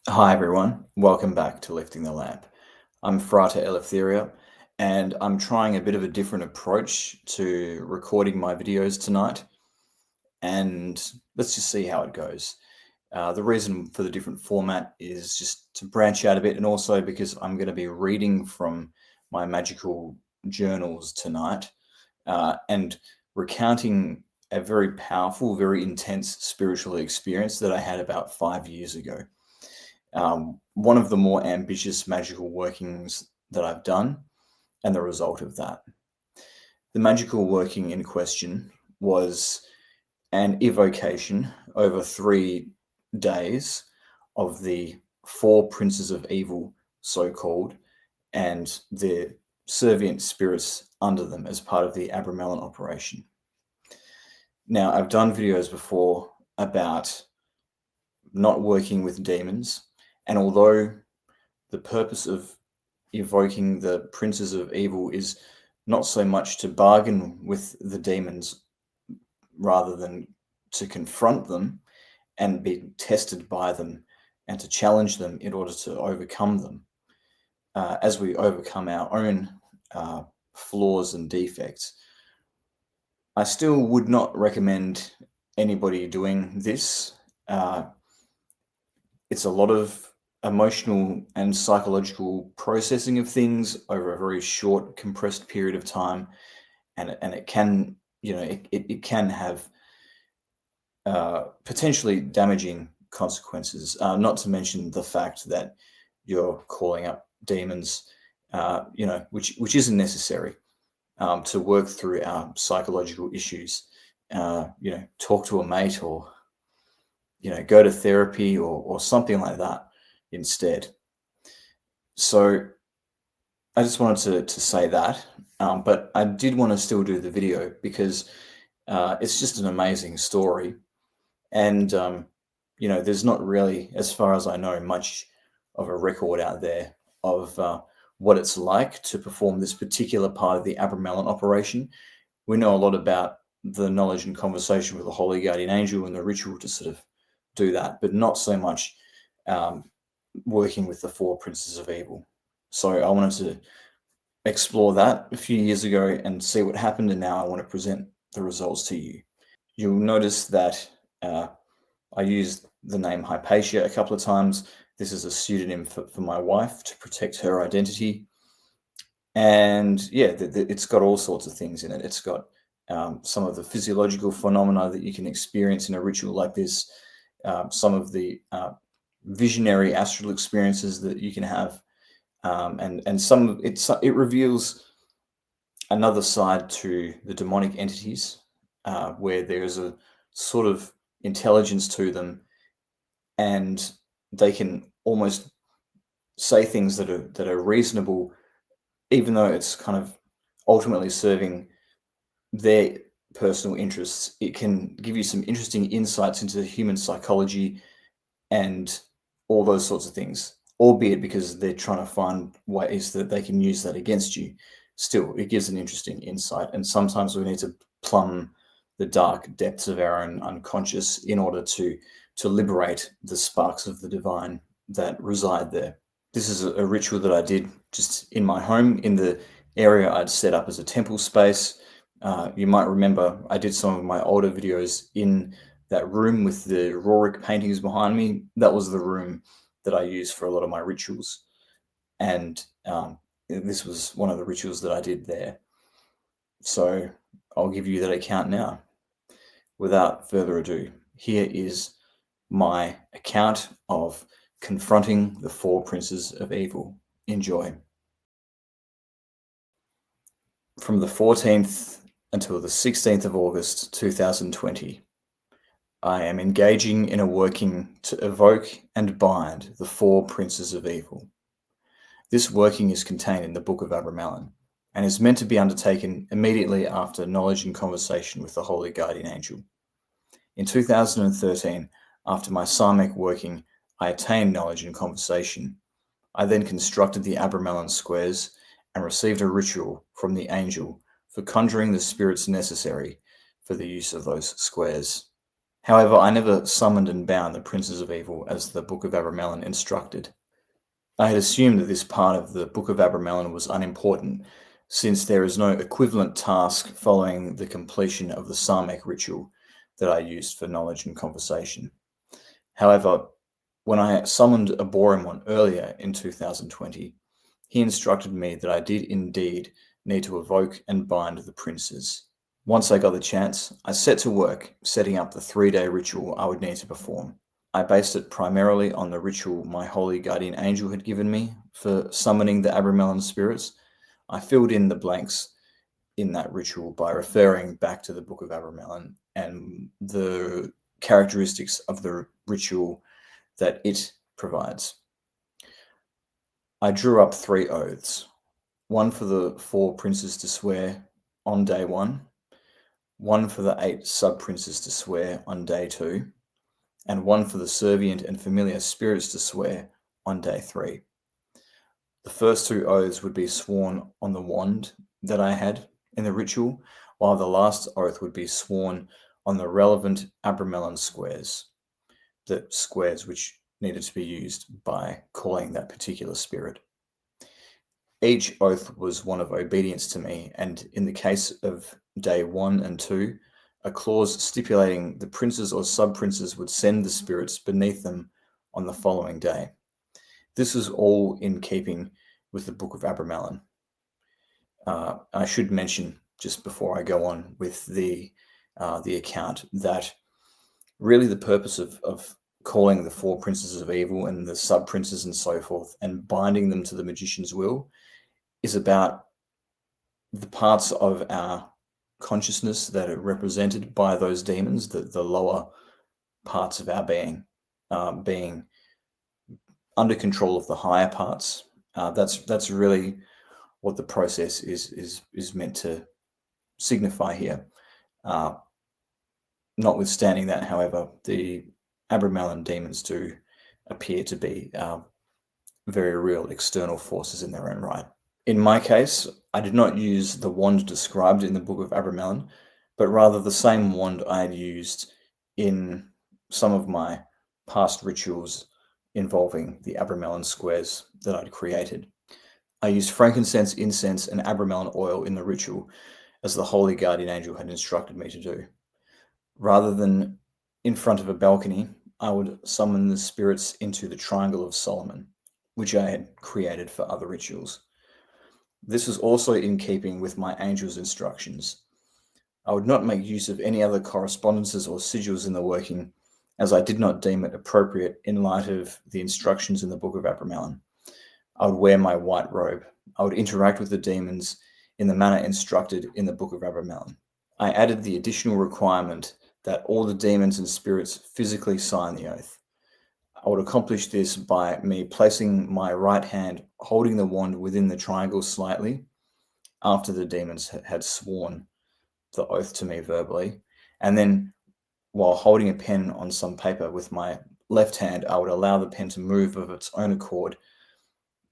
Hi everyone, welcome back to Lifting the Lamp. I'm Frata Eleftheria, and I'm trying a bit of a different approach to recording my videos tonight, and let's just see how it goes. The reason for the different format is just to branch out a bit, and also because I'm going to be reading from my magical journals tonight and recounting a very powerful, very intense spiritual experience that I had about 5 years ago. One of the more ambitious magical workings that I've done, and the result of that. The magical working in question was an evocation over 3 days of the four princes of evil, so called, and the servient spirits under them as part of the Abramelin operation. Now, I've done videos before about not working with demons, and although the purpose of evoking the princes of evil is not so much to bargain with the demons rather than to confront them and be tested by them and to challenge them in order to overcome them, as we overcome our own flaws and defects. I still would not recommend anybody doing this. It's a lot of emotional and psychological processing of things over a very short, compressed period of time, and it can, it can have potentially damaging consequences. Not to mention the fact that you're calling up demons, which isn't necessary to work through our psychological issues. Talk to a mate, or go to therapy, or something like that instead. So I just wanted to say that, but I did want to still do the video because it's just an amazing story. And, there's not really, as far as I know, much of a record out there of what it's like to perform this particular part of the Abramelin operation. We know a lot about the knowledge and conversation with the Holy Guardian Angel and the ritual to sort of do that, but not so much working with the four princes of evil. So I wanted to explore that a few years ago and see what happened, and now I want to present the results to you. You'll notice that I used the name Hypatia a couple of times. This is a pseudonym for my wife to protect her identity. And yeah, it's got all sorts of things in it. It's got some of the physiological phenomena that you can experience in a ritual like this, some of the visionary astral experiences that you can have, and some of it reveals another side to the demonic entities, where there's a sort of intelligence to them, and they can almost say things that are reasonable, even though it's kind of ultimately serving their personal interests. It can give you some interesting insights into human psychology and all those sorts of things, albeit because they're trying to find ways that they can use that against you. Still, it gives an interesting insight, and sometimes we need to plumb the dark depths of our own unconscious in order to liberate the sparks of the divine that reside there. This is a ritual that I did just in my home, in the area I'd set up as a temple space. You might remember I did some of my older videos in that room with the Rorik paintings behind me. That was the room that I used for a lot of my rituals. And this was one of the rituals that I did there. So I'll give you that account now. Without further ado, here is my account of confronting the four princes of evil. Enjoy. From the 14th until the 16th of August 2020, I am engaging in a working to evoke and bind the four princes of evil. This working is contained in the Book of Abramelin and is meant to be undertaken immediately after knowledge and conversation with the Holy Guardian Angel. In 2013, after my Psalmic working, I attained knowledge and conversation. I then constructed the Abramelin squares and received a ritual from the angel for conjuring the spirits necessary for the use of those squares. However, I never summoned and bound the princes of evil as the Book of Abramelin instructed. I had assumed that this part of the Book of Abramelin was unimportant, since there is no equivalent task following the completion of the Sarmek ritual that I used for knowledge and conversation. However, when I summoned Aborimon earlier in 2020, he instructed me that I did indeed need to evoke and bind the princes. Once I got the chance, I set to work setting up the 3-day ritual I would need to perform. I based it primarily on the ritual my holy guardian angel had given me for summoning the Abramelin spirits. I filled in the blanks in that ritual by referring back to the Book of Abramelin and the characteristics of the ritual that it provides. I drew up 3 oaths, one for the 4 princes to swear on day 1, one for the 8 sub-princes to swear on day 2, and one for the servient and familiar spirits to swear on day 3. The first 2 oaths would be sworn on the wand that I had in the ritual, while the last oath would be sworn on the relevant Abramelin squares, the squares which needed to be used by calling that particular spirit. Each oath was one of obedience to me, and in the case of day 1 and 2, a clause stipulating the princes or sub-princes would send the spirits beneath them on the following day. This is all in keeping with the Book of Abramelin. I should mention, just before I go on with the account, that really the purpose of calling the 4 princes of evil and the sub-princes and so forth and binding them to the magician's will is about the parts of our consciousness that are represented by those demons, the lower parts of our being being under control of the higher parts. That's really what the process is meant to signify here. Notwithstanding that, however, the Abramelin demons do appear to be very real external forces in their own right. In my case, I did not use the wand described in the Book of Abramelin, but rather the same wand I had used in some of my past rituals involving the Abramelin squares that I'd created. I used frankincense, incense, and Abramelin oil in the ritual, as the holy guardian angel had instructed me to do. Rather than in front of a balcony, I would summon the spirits into the Triangle of Solomon, which I had created for other rituals. This was also in keeping with my angel's instructions. I would not make use of any other correspondences or sigils in the working, as I did not deem it appropriate in light of the instructions in the Book of Abramelin. I would wear my white robe. I would interact with the demons in the manner instructed in the Book of Abramelin. I added the additional requirement that all the demons and spirits physically sign the oath. I would accomplish this by me placing my right hand holding the wand within the triangle slightly after the demons had sworn the oath to me verbally, and then while holding a pen on some paper with my left hand, I would allow the pen to move of its own accord,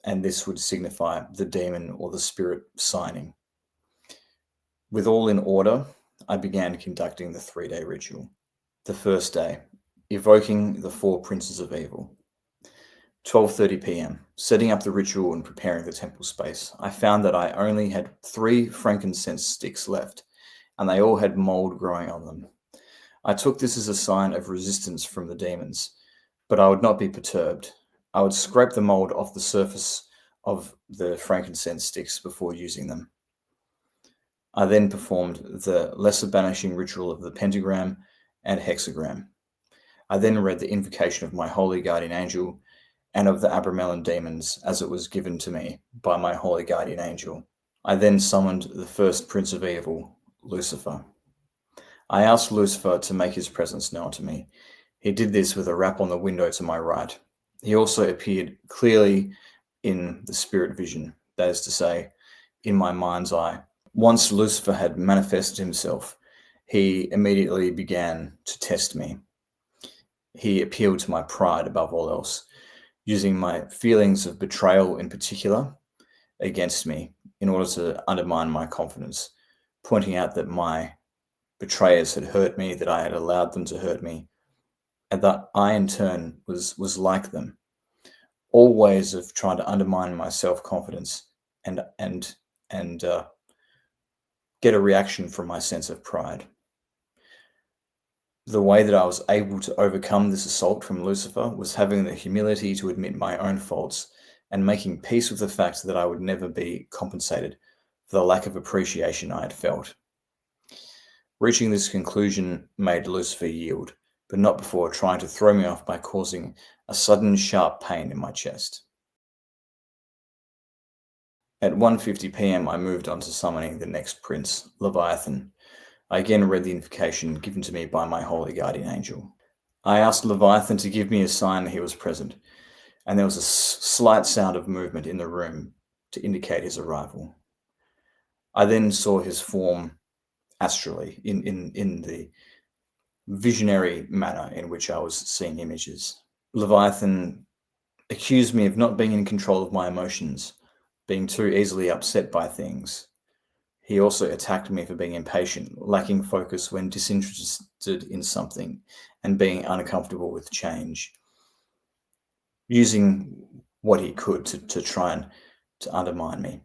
and this would signify the demon or the spirit signing. With all in order, I began conducting the 3-day ritual. The first day, evoking the 4 princes of evil. 12:30 p.m. Setting up the ritual and preparing the temple space, I found that I only had 3 frankincense sticks left, and they all had mold growing on them. I took this as a sign of resistance from the demons, but I would not be perturbed. I would scrape the mold off the surface of the frankincense sticks before using them. I then performed the lesser banishing ritual of the pentagram and hexagram. I then read the invocation of my holy guardian angel and of the Abramelin demons as it was given to me by my holy guardian angel. I then summoned the first prince of evil, Lucifer. I asked Lucifer to make his presence known to me. He did this with a rap on the window to my right. He also appeared clearly in the spirit vision, that is to say, in my mind's eye. Once Lucifer had manifested himself, he immediately began to test me. He appealed to my pride above all else, using my feelings of betrayal in particular against me in order to undermine my confidence, pointing out that my betrayers had hurt me, that I had allowed them to hurt me, and that I in turn was like them. All ways of trying to undermine my self-confidence and get a reaction from my sense of pride. The way that I was able to overcome this assault from Lucifer was having the humility to admit my own faults and making peace with the fact that I would never be compensated for the lack of appreciation I had felt. Reaching this conclusion made Lucifer yield, but not before trying to throw me off by causing a sudden sharp pain in my chest. At 1:50 p.m. I moved on to summoning the next prince, Leviathan. I again read the invocation given to me by my holy guardian angel. I asked Leviathan to give me a sign that he was present, and there was a slight sound of movement in the room to indicate his arrival. I then saw his form astrally in the visionary manner in which I was seeing images. Leviathan accused me of not being in control of my emotions, being too easily upset by things. He also attacked me for being impatient, lacking focus when disinterested in something, and being uncomfortable with change, using what he could to try and to undermine me.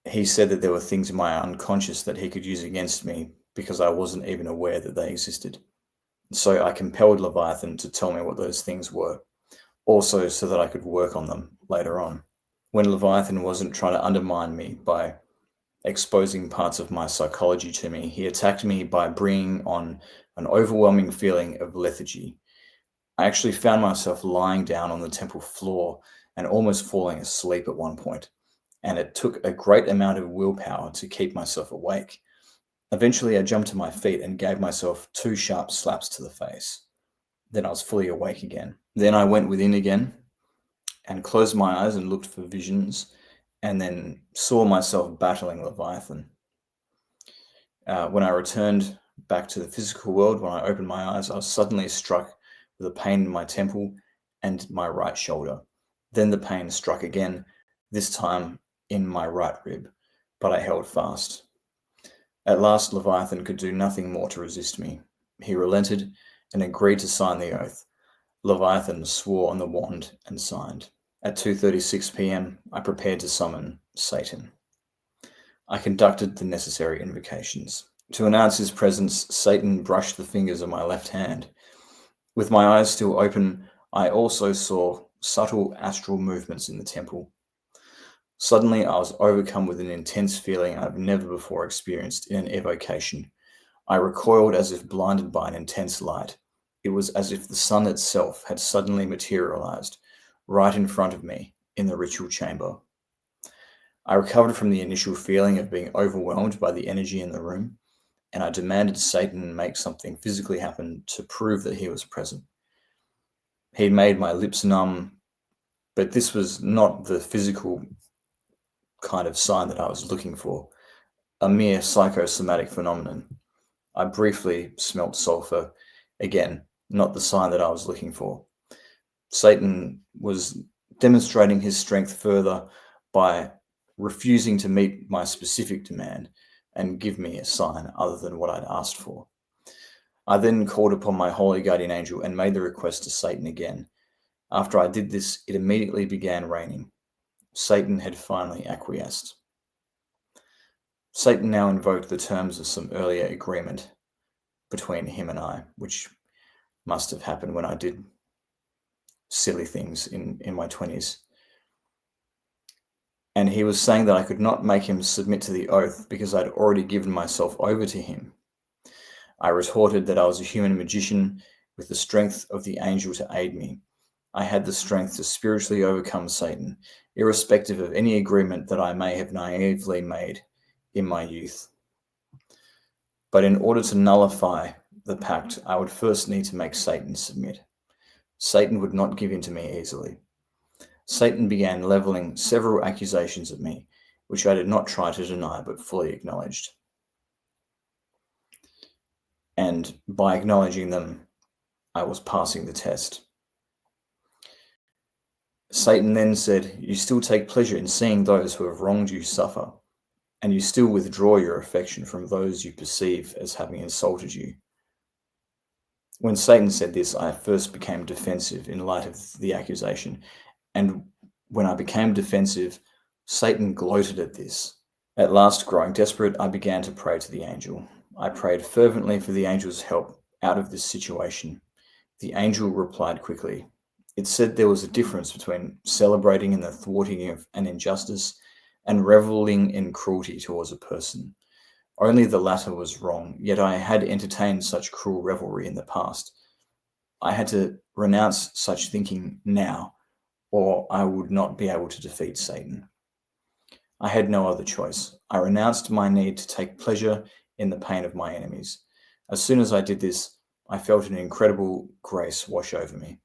He said that there were things in my unconscious that he could use against me because I wasn't even aware that they existed. So I compelled Leviathan to tell me what those things were, also so that I could work on them later on. When Leviathan wasn't trying to undermine me by exposing parts of my psychology to me, he attacked me by bringing on an overwhelming feeling of lethargy. I actually found myself lying down on the temple floor and almost falling asleep at one point, and it took a great amount of willpower to keep myself awake. Eventually, I jumped to my feet and gave myself 2 sharp slaps to the face. Then I was fully awake again. Then I went within again and closed my eyes and looked for visions, and then saw myself battling Leviathan. When I returned back to the physical world, when I opened my eyes, I was suddenly struck with a pain in my temple and my right shoulder. Then the pain struck again, this time in my right rib, but I held fast. At last, Leviathan could do nothing more to resist me. He relented and agreed to sign the oath. Leviathan swore on the wand and signed. At 2:36 p.m., I prepared to summon Satan. I conducted the necessary invocations. To announce his presence, Satan brushed the fingers of my left hand. With my eyes still open, I also saw subtle astral movements in the temple. Suddenly, I was overcome with an intense feeling I've never before experienced in an evocation. I recoiled as if blinded by an intense light. It was as if the sun itself had suddenly materialized right in front of me in the ritual chamber. I recovered from the initial feeling of being overwhelmed by the energy in the room, and I demanded Satan make something physically happen to prove that he was present. He made my lips numb, but this was not the physical kind of sign that I was looking for, a mere psychosomatic phenomenon. I briefly smelt sulfur, again, not the sign that I was looking for. Satan was demonstrating his strength further by refusing to meet my specific demand and give me a sign other than what I'd asked for. I then called upon my holy guardian angel and made the request to Satan again. After I did this, it immediately began raining. Satan had finally acquiesced. Satan now invoked the terms of some earlier agreement between him and I, which must have happened when I did silly things in my 20s. And he was saying that I could not make him submit to the oath because I'd already given myself over to him. I retorted that I was a human magician with the strength of the angel to aid me. I had the strength to spiritually overcome Satan, irrespective of any agreement that I may have naively made in my youth. But in order to nullify the pact, I would first need to make Satan submit. Satan would not give in to me easily. Satan began leveling several accusations at me, which I did not try to deny but fully acknowledged. And by acknowledging them, I was passing the test. Satan then said, "You still take pleasure in seeing those who have wronged you suffer. and you still withdraw your affection from those you perceive as having insulted you. When Satan said this, I first became defensive in light of the accusation, and when I became defensive, Satan gloated at this. At last, growing desperate, I began to pray to the angel. I prayed fervently for the angel's help out of this situation. The angel replied quickly. It said there was a difference between celebrating in the thwarting of an injustice and reveling in cruelty towards a person. Only the latter was wrong, yet I had entertained such cruel revelry in the past. I had to renounce such thinking now, or I would not be able to defeat Satan. I had no other choice. I renounced my need to take pleasure in the pain of my enemies. As soon as I did this, I felt an incredible grace wash over me.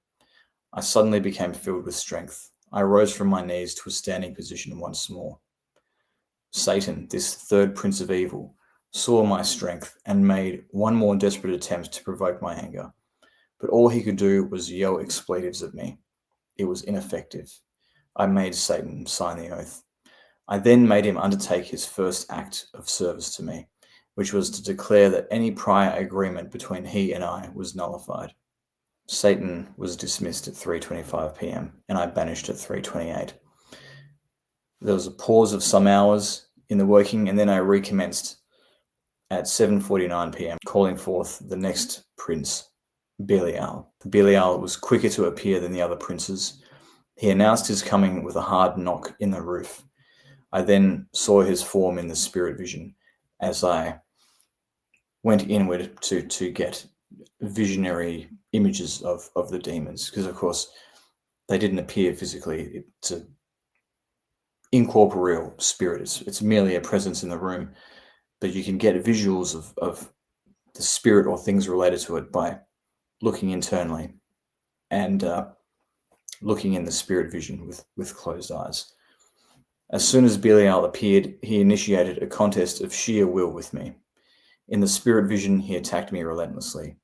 I suddenly became filled with strength. I rose from my knees to a standing position once more. Satan, this third prince of evil, saw my strength and made one more desperate attempt to provoke my anger. But all he could do was yell expletives at me. It was ineffective. I made Satan sign the oath. I then made him undertake his first act of service to me, which was to declare that any prior agreement between he and I was nullified. Satan was dismissed at 3:25 p.m. and I banished at 3:28. There was a pause of some hours in the working, and then I recommenced at 7:49 p.m., calling forth the next prince, Belial. Belial was quicker to appear than the other princes. He announced his coming with a hard knock in the roof. I then saw his form in the spirit vision as I went inward to get visionary images of the demons, because of course they didn't appear physically. It's an incorporeal spirit. It's merely a presence in the room, but you can get visuals of the spirit or things related to it by looking internally and looking in the spirit vision with closed eyes. As soon as Belial appeared, he initiated a contest of sheer will with me. In the spirit vision, he attacked me relentlessly.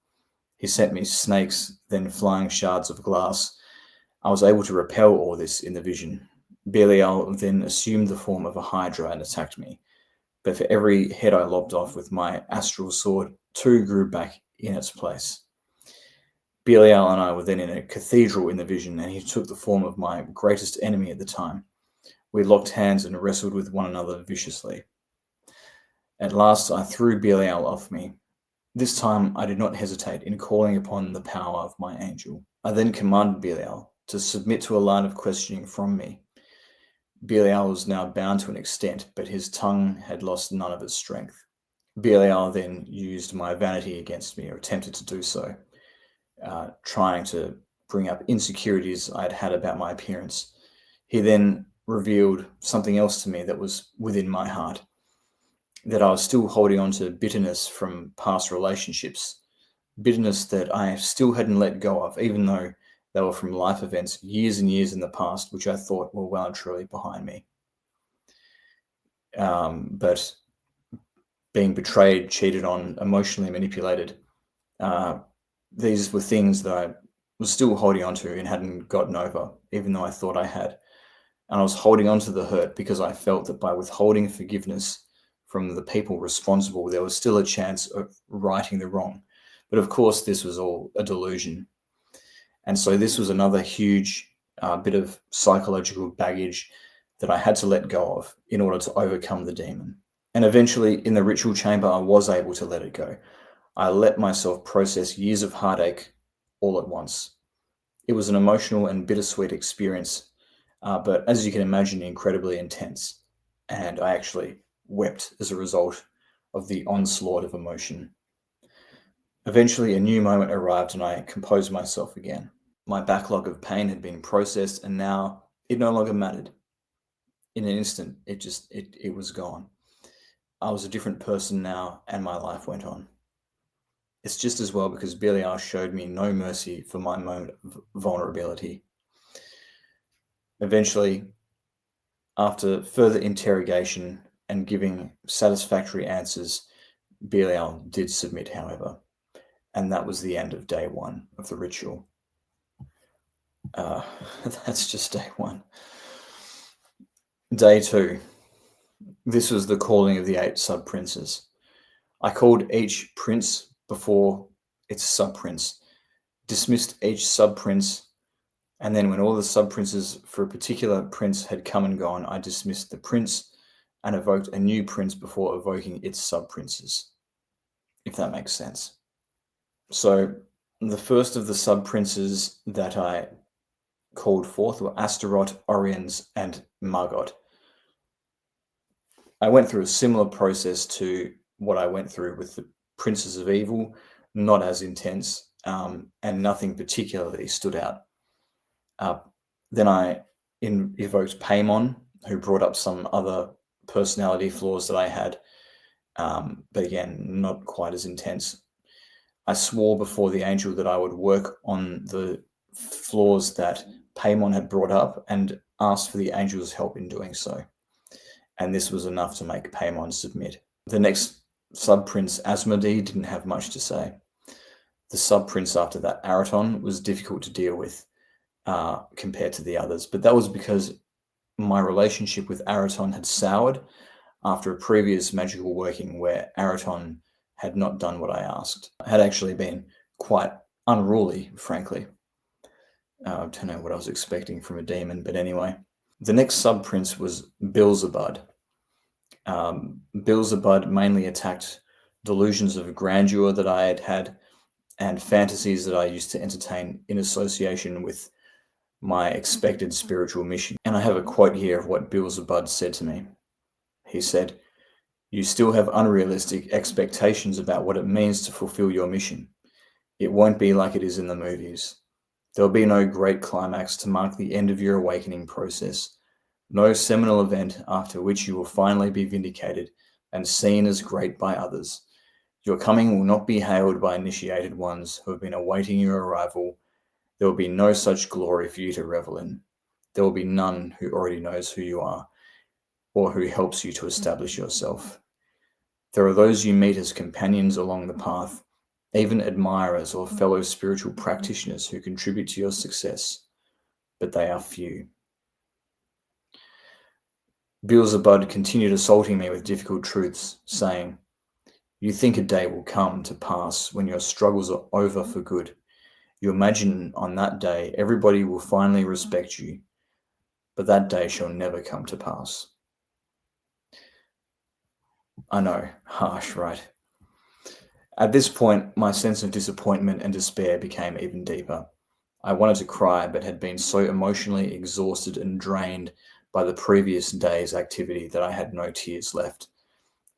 He sent me snakes, then flying shards of glass. I was able to repel all this in the vision. Belial then assumed the form of a hydra and attacked me. But for every head I lopped off with my astral sword, 2 grew back in its place. Belial and I were then in a cathedral in the vision, and he took the form of my greatest enemy at the time. We locked hands and wrestled with one another viciously. At last, I threw Belial off me. This time, I did not hesitate in calling upon the power of my angel. I then commanded Belial to submit to a line of questioning from me. Belial was now bound to an extent, but his tongue had lost none of its strength. Belial then used my vanity against me, or attempted to do so, trying to bring up insecurities I had had about my appearance. He then revealed something else to me that was within my heart, that I was still holding on to bitterness from past relationships, bitterness that I still hadn't let go of, even though they were from life events years and years in the past, which I thought were well and truly behind me. But being betrayed, cheated on, emotionally manipulated, these were things that I was still holding on to and hadn't gotten over, even though I thought I had. And I was holding on to the hurt because I felt that by withholding forgiveness from the people responsible, there was still a chance of righting the wrong. But of course, this was all a delusion. And so this was another huge bit of psychological baggage that I had to let go of in order to overcome the demon. And eventually, in the ritual chamber, I was able to let it go. I let myself process years of heartache all at once. It was an emotional and bittersweet experience, but as you can imagine, incredibly intense. And I actually wept as a result of the onslaught of emotion. Eventually, a new moment arrived and I composed myself again. My backlog of pain had been processed, and now it no longer mattered. In an instant, it was gone. I was a different person now, and my life went on. It's just as well, because Belial showed me no mercy for my moment of vulnerability. Eventually, after further interrogation and giving satisfactory answers, Belial did submit, however, and that was the end of day 1 of the ritual. That's just day 1. Day 2. This was the calling of the 8 sub-princes. I called each prince before its sub-prince, dismissed each sub-prince, and then when all the sub-princes for a particular prince had come and gone, I dismissed the prince and evoked a new prince before evoking its sub-princes, if that makes sense. So the first of the sub-princes that I called forth were Astaroth, Orions, and Margot. I went through a similar process to what I went through with the princes of evil, not as intense, and nothing particularly stood out. Then I evoked Paimon, who brought up some other personality flaws that I had, but again, not quite as intense. I swore before the angel that I would work on the flaws that Paimon had brought up and asked for the angel's help in doing so. And this was enough to make Paimon submit. The next sub-prince, Asmodeus, didn't have much to say. The sub-prince after that, Araton, was difficult to deal with compared to the others, but that was because my relationship with Araton had soured after a previous magical working where Araton had not done what I asked. I had actually been quite unruly, frankly. I don't know what I was expecting from a demon, but anyway. The next sub-prince was Beelzebub. Beelzebub mainly attacked delusions of grandeur that I had had and fantasies that I used to entertain in association with my expected spiritual mission. And I have a quote here of what Beelzebub said to me. He said, "You still have unrealistic expectations about what it means to fulfill your mission. It won't be like it is in the movies. There'll be no great climax to mark the end of your awakening process. No seminal event after which you will finally be vindicated and seen as great by others. Your coming will not be hailed by initiated ones who have been awaiting your arrival. There will be no such glory for you to revel in. There will be none who already knows who you are or who helps you to establish yourself. There are those you meet as companions along the path, even admirers or fellow spiritual practitioners who contribute to your success, but they are few." Beelzebub continued assaulting me with difficult truths, saying, "You think a day will come to pass when your struggles are over for good. You imagine on that day everybody will finally respect you, but that day shall never come to pass." I know, harsh, right? At this point, my sense of disappointment and despair became even deeper. I wanted to cry, but had been so emotionally exhausted and drained by the previous day's activity that I had no tears left.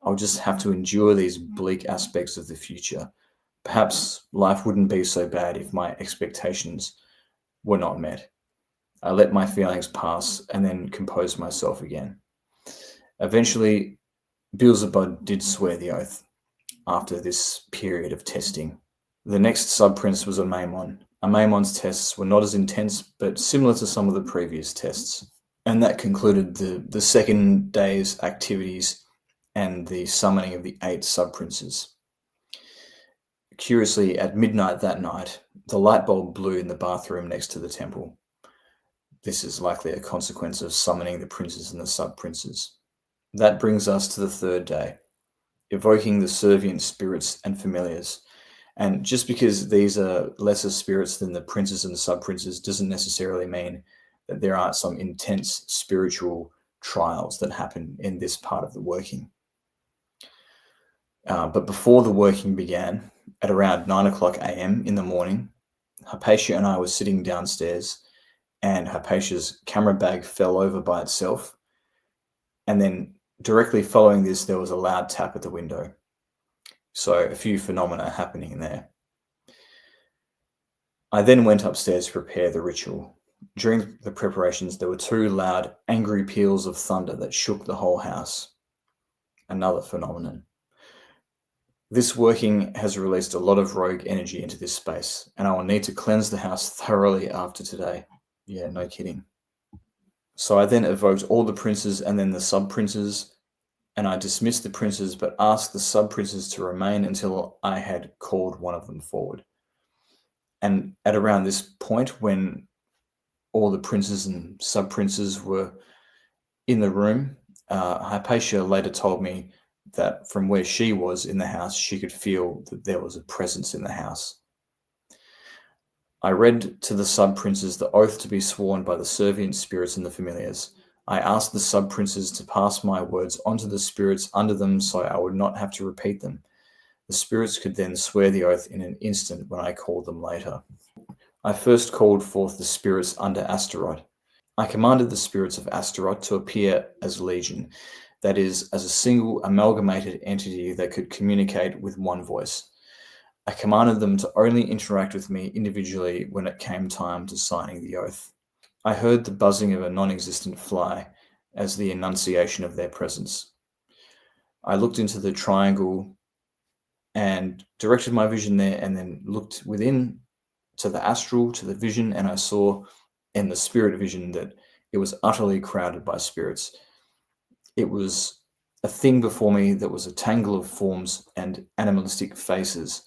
I'll just have to endure these bleak aspects of the future. Perhaps life wouldn't be so bad if my expectations were not met. I let my feelings pass and then composed myself again. Eventually, Beelzebub did swear the oath after this period of testing. The next sub-prince was a Maimon. A Maimon's tests were not as intense, but similar to some of the previous tests. And that concluded the second day's activities and the summoning of the 8 sub-princes. Curiously, at midnight that night, the light bulb blew in the bathroom next to the temple. This is likely a consequence of summoning the princes and the sub-princes. That brings us to the third day, evoking the servient spirits and familiars. And just because these are lesser spirits than the princes and the sub-princes doesn't necessarily mean that there aren't some intense spiritual trials that happen in this part of the working. But before the working began, at around 9 a.m. in the morning, Hypatia and I were sitting downstairs, and Hypatia's camera bag fell over by itself. And then directly following this, there was a loud tap at the window. So a few phenomena happening there. I then went upstairs to prepare the ritual. During the preparations, there were 2 loud, angry peals of thunder that shook the whole house. Another phenomenon. This working has released a lot of rogue energy into this space, and I will need to cleanse the house thoroughly after today. Yeah, no kidding. So I then evoked all the princes and then the sub-princes, and I dismissed the princes but asked the sub-princes to remain until I had called one of them forward. And at around this point, when all the princes and sub-princes were in the room, Hypatia later told me that from where she was in the house, she could feel that there was a presence in the house. I read to the sub-princes the oath to be sworn by the servient spirits and the familiars. I asked the sub-princes to pass my words onto the spirits under them so I would not have to repeat them. The spirits could then swear the oath in an instant when I called them later. I first called forth the spirits under Astaroth. I commanded the spirits of Astaroth to appear as legion, that is, as a single amalgamated entity that could communicate with one voice. I commanded them to only interact with me individually when it came time to signing the oath. I heard the buzzing of a non-existent fly as the enunciation of their presence. I looked into the triangle and directed my vision there, and then looked within to the astral, to the vision, and I saw in the spirit vision that it was utterly crowded by spirits. It was a thing before me that was a tangle of forms and animalistic faces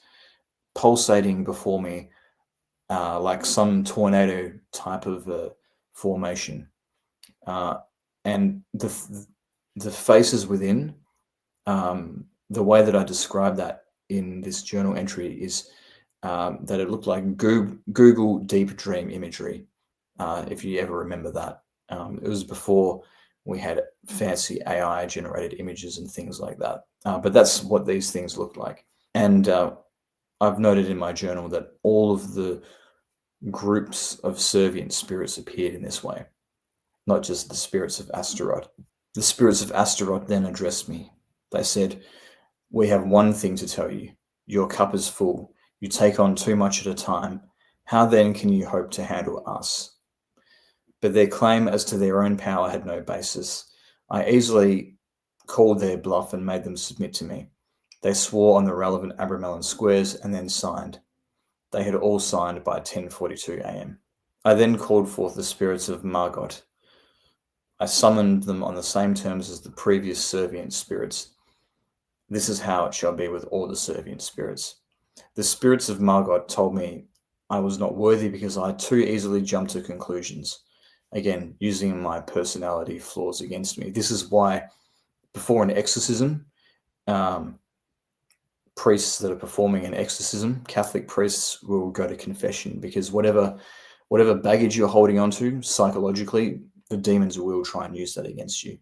pulsating before me like some tornado type of formation. And the faces within, the way that I describe that in this journal entry is that it looked like Google Deep Dream imagery, if you ever remember that. It was before we had fancy AI generated images and things like that. But that's what these things look like. And I've noted in my journal that all of the groups of servient spirits appeared in this way, not just the spirits of Astaroth. The spirits of Astaroth then addressed me. They said, "We have one thing to tell you. Your cup is full. You take on too much at a time. How then can you hope to handle us?" But their claim as to their own power had no basis. I easily called their bluff and made them submit to me. They swore on the relevant Abramelin squares and then signed. They had all signed by 10:42 a.m. I then called forth the spirits of Margot. I summoned them on the same terms as the previous servient spirits. This is how it shall be with all the servient spirits. The spirits of Margot told me I was not worthy because I too easily jumped to conclusions. Again, using my personality flaws against me. This is why before an exorcism, priests that are performing an exorcism, Catholic priests will go to confession, because whatever baggage you're holding onto psychologically, the demons will try and use that against you.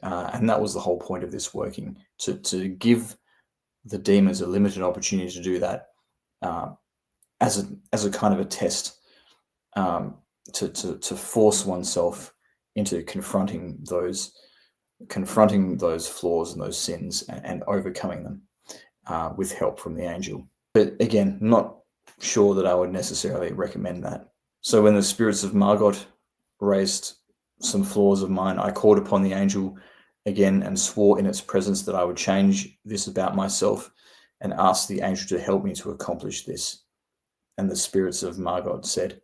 And that was the whole point of this working, to give the demons a limited opportunity to do that as a kind of a test, to force oneself into confronting those flaws and those sins and overcoming them. With help from the angel. But again, not sure that I would necessarily recommend that. So when the spirits of Margot raised some flaws of mine, I called upon the angel again and swore in its presence that I would change this about myself, and asked the angel to help me to accomplish this. And the spirits of Margot said,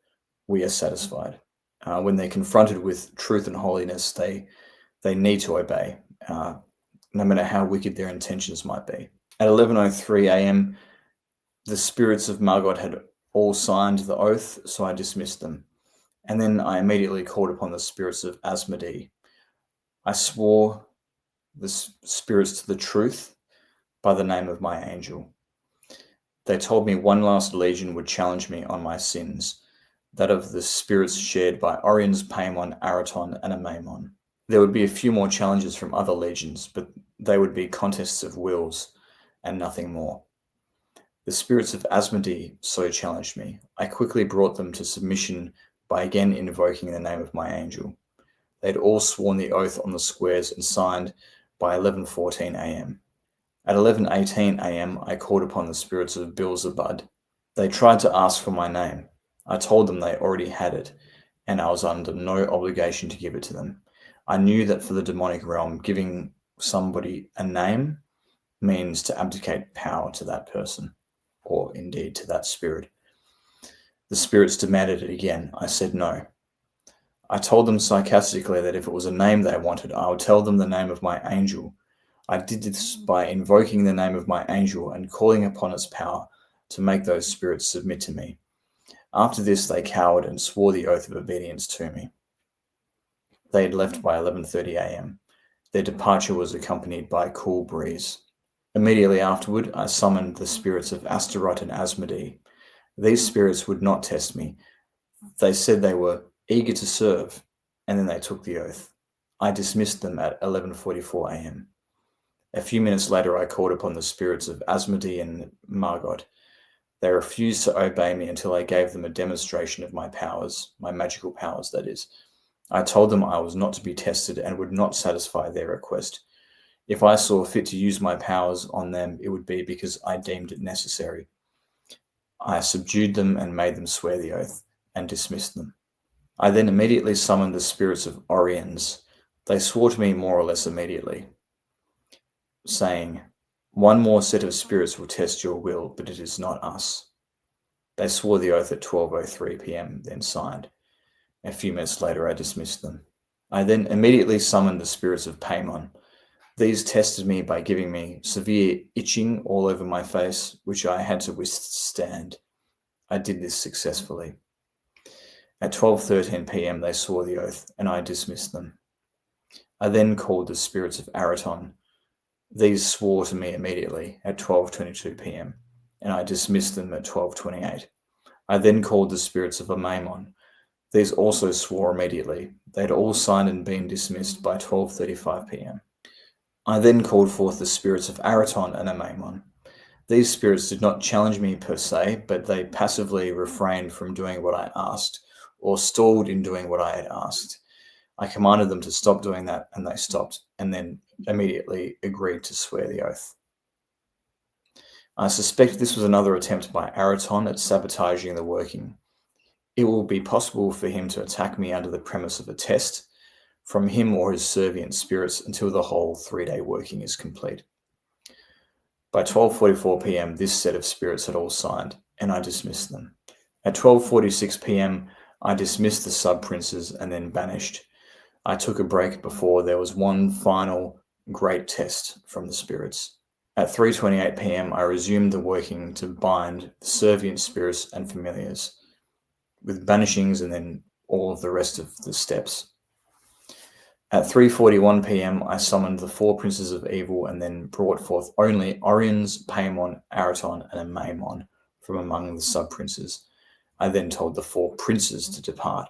"We are satisfied." When they're confronted with truth and holiness, they need to obey, no matter how wicked their intentions might be. At 11:03 a.m., the spirits of Margot had all signed the oath, so I dismissed them. And then I immediately called upon the spirits of Asmodeus. I swore the spirits to the truth by the name of my angel. They told me one last legion would challenge me on my sins, that of the spirits shared by Orion's Paimon, Araton, and Amaimon. There would be a few more challenges from other legions, but they would be contests of wills and nothing more. The spirits of Asmodeus so challenged me. I quickly brought them to submission by again invoking the name of my angel. They had all sworn the oath on the squares and signed by 11:14 a.m. At 11:18 a.m., I called upon the spirits of Beelzebub. They tried to ask for my name. I told them they already had it, and I was under no obligation to give it to them. I knew that for the demonic realm, giving somebody a name means to abdicate power to that person, or indeed to that spirit. The spirits demanded it again. I said no. I told them sarcastically that if it was a name they wanted, I would tell them the name of my angel. I did this by invoking the name of my angel and calling upon its power to make those spirits submit to me. After this, they cowered and swore the oath of obedience to me. They had left by 11:30 a.m. Their departure was accompanied by a cool breeze. Immediately afterward, I summoned the spirits of Astaroth and Asmodeus. These spirits would not test me. They said they were eager to serve, and then they took the oath. I dismissed them at 11:44 a.m. A few minutes later, I called upon the spirits of Asmodeus and Margot. They refused to obey me until I gave them a demonstration of my powers, my magical powers, that is. I told them I was not to be tested and would not satisfy their request. If I saw fit to use my powers on them, it would be because I deemed it necessary. I subdued them and made them swear the oath, and dismissed them. I then immediately summoned the spirits of Orions. They swore to me more or less immediately, saying, "One more set of spirits will test your will, but it is not us." They swore the oath at 12:03 p.m., then signed. A few minutes later, I dismissed them. I then immediately summoned the spirits of Paimon. These tested me by giving me severe itching all over my face, which I had to withstand. I did this successfully. At 12:13 p.m., they swore the oath, and I dismissed them. I then called the spirits of Araton. These swore to me immediately at 12:22 p.m., and I dismissed them at 12:28. I then called the spirits of Maimon. These also swore immediately. They had all signed and been dismissed by 12:35 p.m. I then called forth the spirits of Araton and Maimon. These spirits did not challenge me per se, but they passively refrained from doing what I asked, or stalled in doing what I had asked. I commanded them to stop doing that, and they stopped, and then immediately agreed to swear the oath. I suspect this was another attempt by Araton at sabotaging the working. It will be possible for him to attack me under the premise of a test from him or his servient spirits until the whole 3-day working is complete. By 12:44 p.m., this set of spirits had all signed, and I dismissed them. At 12:46 p.m., I dismissed the sub-princes and then banished. I took a break before there was one final great test from the spirits. At 3:28 p.m., I resumed the working to bind the servient spirits and familiars, with banishings and then all of the rest of the steps. At 3:41 p.m., I summoned the 4 princes of evil and then brought forth only Orions, Paimon, Araton, and Maimon from among the sub-princes. I then told the 4 princes to depart.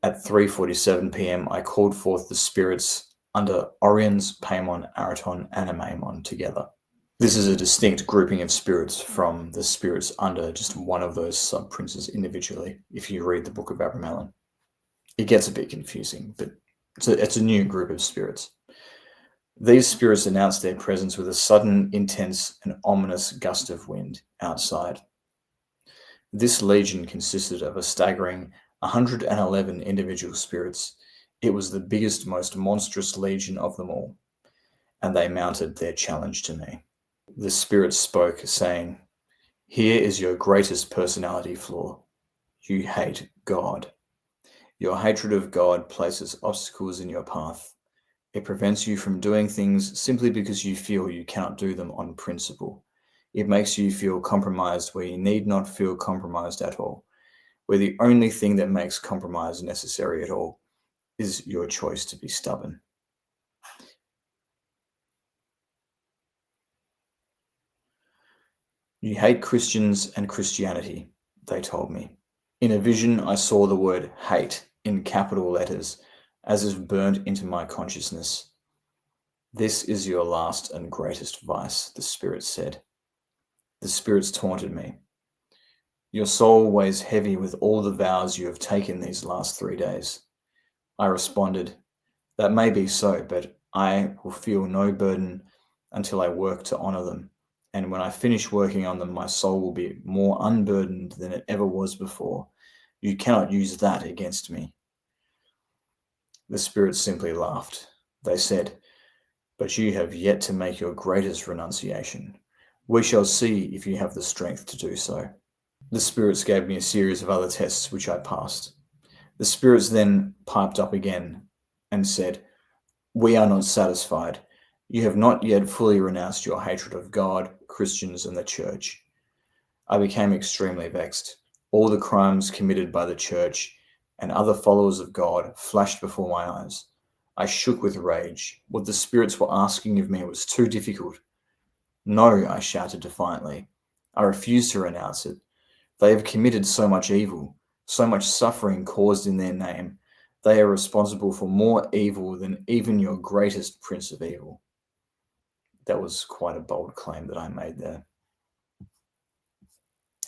At 3:47 p.m., I called forth the spirits under Orions, Paimon, Araton, and Maimon together. This is a distinct grouping of spirits from the spirits under just one of those sub-princes individually, if you read the Book of Abramelin. It gets a bit confusing, but it's a new group of spirits. These spirits announced their presence with a sudden, intense, and ominous gust of wind outside. This legion consisted of a staggering 111 individual spirits. It was the biggest, most monstrous legion of them all, and they mounted their challenge to me. The spirits spoke, saying, "Here is your greatest personality flaw. You hate God. Your hatred of God places obstacles in your path. It prevents you from doing things simply because you feel you cannot do them on principle. It makes you feel compromised where you need not feel compromised at all, where the only thing that makes compromise necessary at all is your choice to be stubborn." "You hate Christians and Christianity," they told me. In a vision, I saw the word hate in capital letters as if burnt into my consciousness. "This is your last and greatest vice," the spirits said. The spirits taunted me. "Your soul weighs heavy with all the vows you have taken these last 3 days." I responded, "That may be so, but I will feel no burden until I work to honor them. And when I finish working on them, my soul will be more unburdened than it ever was before. You cannot use that against me." The spirits simply laughed. They said, "But you have yet to make your greatest renunciation. We shall see if you have the strength to do so." The spirits gave me a series of other tests which I passed. The spirits then piped up again and said, "We are not satisfied. You have not yet fully renounced your hatred of God, Christians, and the church." I became extremely vexed. All the crimes committed by the church and other followers of God flashed before my eyes. I shook with rage. What the spirits were asking of me was too difficult. No, I shouted defiantly. I refused to renounce it. They have committed so much evil, so much suffering caused in their name. They are responsible for more evil than even your greatest prince of evil. That was quite a bold claim that I made there.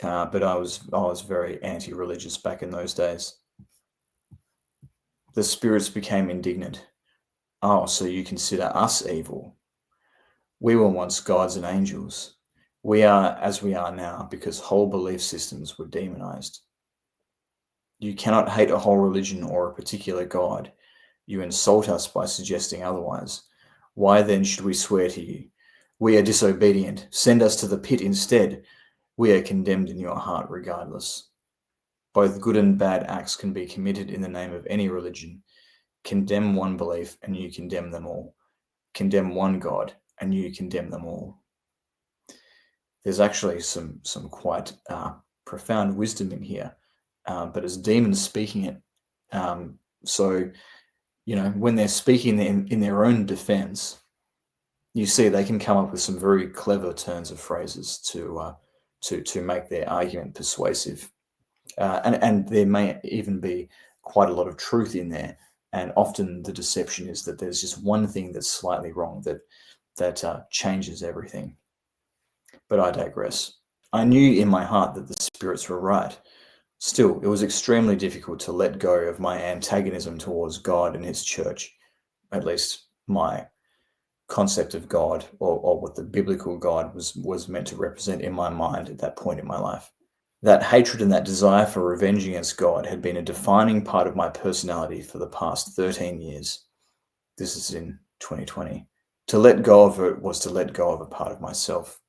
But I was very anti-religious back in those days. The spirits became indignant. Oh, so you consider us evil? We were once gods and angels. We are as we are now because whole belief systems were demonized. You cannot hate a whole religion or a particular god. You insult us by suggesting otherwise. Why then should we swear to you? We are disobedient. Send us to the pit instead. We are condemned in your heart regardless. Both good and bad acts can be committed in the name of any religion. Condemn one belief and you condemn them all. Condemn one God and you condemn them all. There's actually some quite profound wisdom in here, but as demons speaking it, so when they're speaking in their own defense, you see they can come up with some very clever turns of phrases to make their argument persuasive, and there may even be quite a lot of truth in there. And often the deception is that there's just one thing that's slightly wrong that changes everything. But I digress. I knew in my heart that the spirits were right. Still, it was extremely difficult to let go of my antagonism towards God and his church, at least my concept of God, or what the biblical God was meant to represent in my mind at that point in my life. That hatred and that desire for revenge against God had been a defining part of my personality for the past 13 years. This is in 2020. To let go of it was to let go of a part of myself.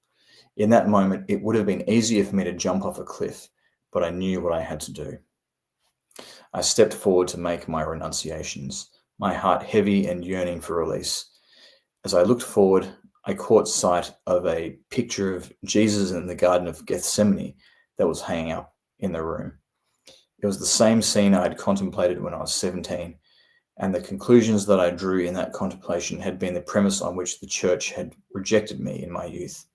In that moment, it would have been easier for me to jump off a cliff, but I knew what I had to do. I stepped forward to make my renunciations, my heart heavy and yearning for release. As I looked forward, I caught sight of a picture of Jesus in the Garden of Gethsemane that was hanging up in the room. It was the same scene I had contemplated when I was 17, and the conclusions that I drew in that contemplation had been the premise on which the church had rejected me in my youth.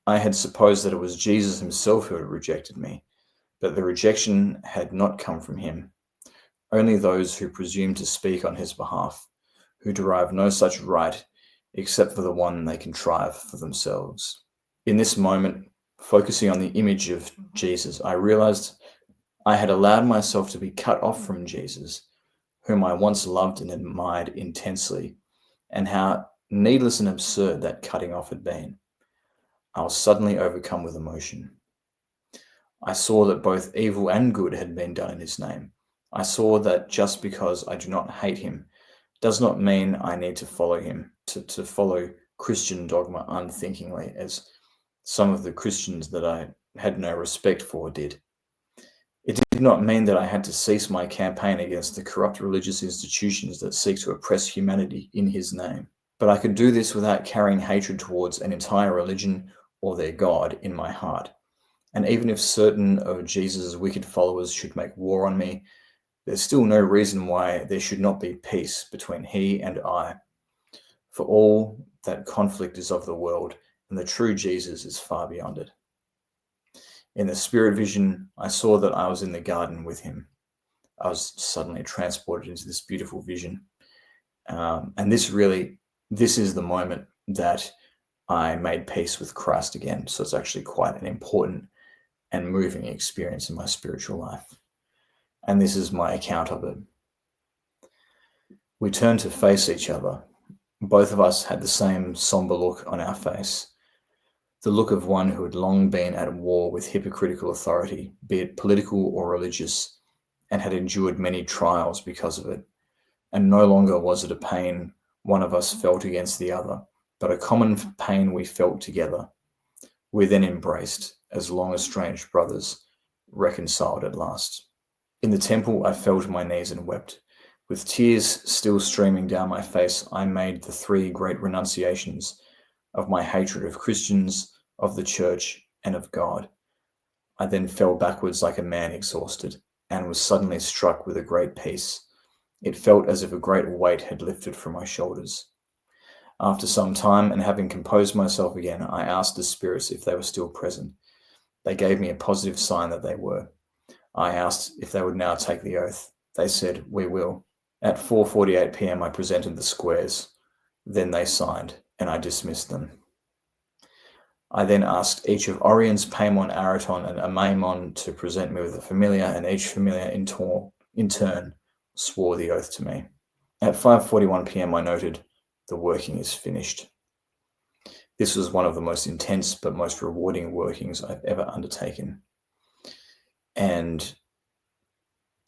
I had supposed that it was Jesus himself who had rejected me, but the rejection had not come from him. Only those who presume to speak on his behalf, who derive no such right except for the one they contrive for themselves. In this moment, focusing on the image of Jesus, I realized I had allowed myself to be cut off from Jesus, whom I once loved and admired intensely, and how needless and absurd that cutting off had been. I was suddenly overcome with emotion. I saw that both evil and good had been done in his name. I saw that just because I do not hate him does not mean I need to follow him, to follow Christian dogma unthinkingly, as some of the Christians that I had no respect for did. It did not mean that I had to cease my campaign against the corrupt religious institutions that seek to oppress humanity in his name. But I could do this without carrying hatred towards an entire religion or their God in my heart. And even if certain of Jesus' wicked followers should make war on me, there's still no reason why there should not be peace between he and I. For all that conflict is of the world, and the true Jesus is far beyond it. In the spirit vision, I saw that I was in the garden with him. I was suddenly transported into this beautiful vision. And this is the moment that I made peace with Christ again. So it's actually quite an important and moving experience in my spiritual life. And this is my account of it. We turned to face each other. Both of us had the same somber look on our face, the look of one who had long been at war with hypocritical authority, be it political or religious, and had endured many trials because of it. And no longer was it a pain one of us felt against the other, but a common pain we felt together. We then embraced, as long estranged brothers, reconciled at last. In the temple, I fell to my knees and wept. With tears still streaming down my face, I made the 3 great renunciations of my hatred of Christians, of the church, and of God. I then fell backwards like a man exhausted, and was suddenly struck with a great peace, It felt as if a great weight had lifted from my shoulders. After some time, and having composed myself again, I asked the spirits if they were still present. They gave me a positive sign that they were. I asked if they would now take the oath. They said, "We will." At 4:48 p.m. I presented the squares. Then they signed, and I dismissed them. I then asked each of Orion's, Paimon, Araton, and Amaimon to present me with a familiar, and each familiar in turn swore the oath to me. At 5:41 p.m. I noted, "The working is finished." This was one of the most intense but most rewarding workings I've ever undertaken. And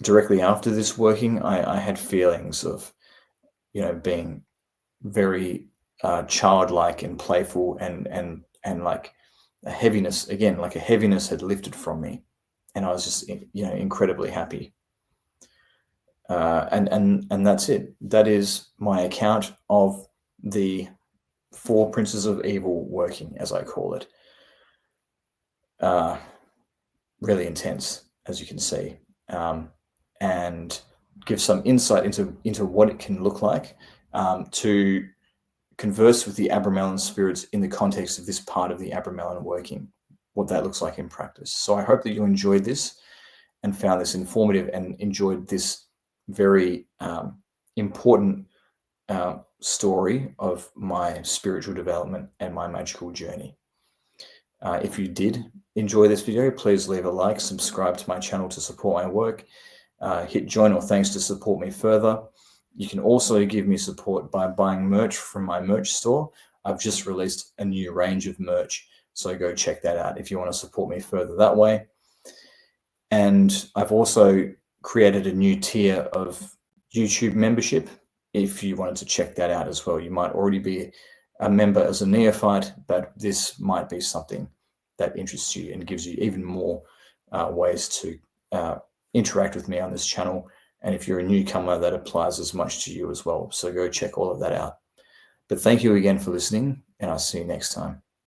directly after this working, I had feelings of, being very childlike and playful, and like a heaviness, again, like a heaviness had lifted from me, and I was just, incredibly happy. And that's it. That is my account of the 4 princes of evil working, as I call it. Really intense, as you can see, and give some insight into what it can look like to converse with the Abramelin spirits in the context of this part of the Abramelin working, what that looks like in practice. So I hope that you enjoyed this and found this informative and enjoyed this very important story of my spiritual development and my magical journey. If you did enjoy this video, please leave a like, subscribe to my channel to support my work, hit join or thanks to support me further. You can also give me support by buying merch from my merch store. I've just released a new range of merch, so go check that out if you want to support me further that way. And I've also created a new tier of YouTube membership. If you wanted to check that out as well, you might already be a member as a neophyte, but this might be something that interests you and gives you even more ways to interact with me on this channel. And if you're a newcomer, that applies as much to you as well. So go check all of that out. But thank you again for listening, and I'll see you next time.